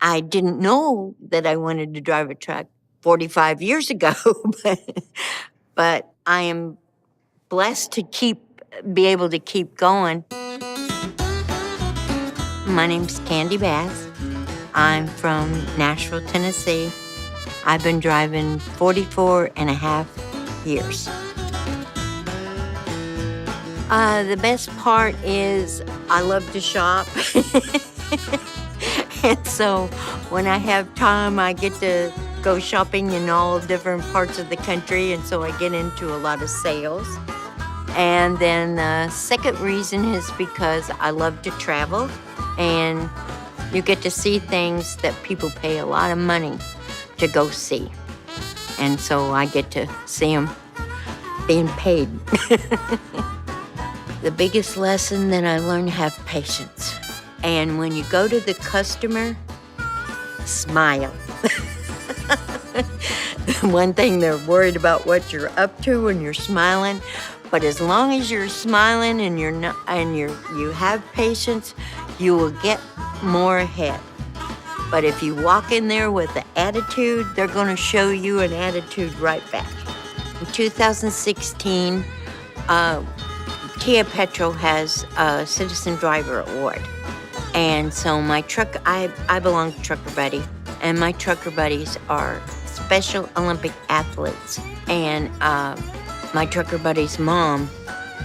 I didn't know that I wanted to drive a truck 45 years ago, but I am blessed to be able to keep going. My name's Candy Bass. I'm from Nashville, Tennessee. I've been driving 44 and a half years. The best part is I love to shop. And so when I have time, I get to go shopping in all different parts of the country, and so I get into a lot of sales. And then the second reason is because I love to travel, and you get to see things that people pay a lot of money to go see. And so I get to see them being paid. The biggest lesson that I learned, have patience. And when you go to the customer, smile. One thing, they're worried about what you're up to when you're smiling, but as long as you're smiling and you have patience, you will get more ahead. But if you walk in there with an attitude, they're going to show you an attitude right back. In 2016, TA Petro has a Citizen Driver Award. And so my truck, I belong to Trucker Buddy, and my trucker buddies are Special Olympic athletes. And my trucker buddy's mom,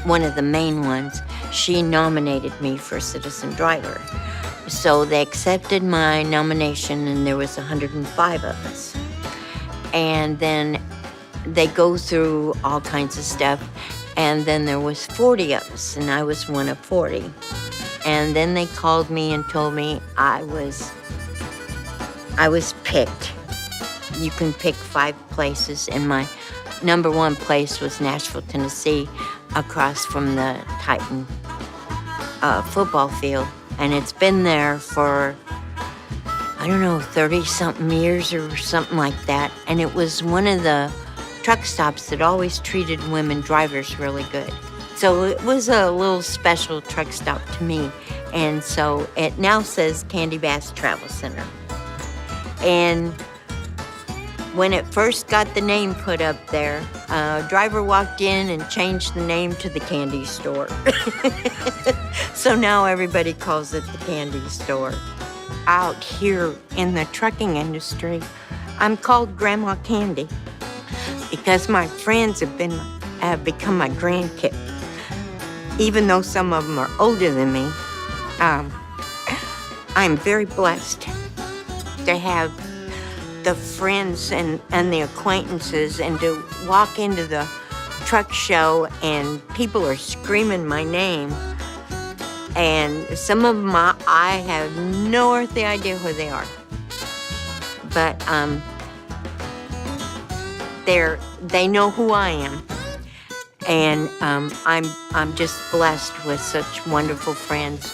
one of the main ones, she nominated me for Citizen Driver. So they accepted my nomination, and there was 105 of us. And then they go through all kinds of stuff, and then there was 40 of us, and I was one of 40. And then they called me and told me I was picked. You can pick 5 places, and my number 1 place was Nashville, Tennessee, across from the Titan football field. And it's been there for, 30-something years or something like that. And it was one of the truck stops that always treated women drivers really good. So it was a little special truck stop to me. And so it now says Candy Bass Travel Center. And when it first got the name put up there, a driver walked in and changed the name to the candy store. So now everybody calls it the candy store. Out here in the trucking industry, I'm called Grandma Candy because my friends have become my grandkids. Even though some of them are older than me, I'm very blessed to have the friends and the acquaintances, and to walk into the truck show and people are screaming my name. And some of them, I have no earthly idea who they are. But they know who I am. And I'm just blessed with such wonderful friends.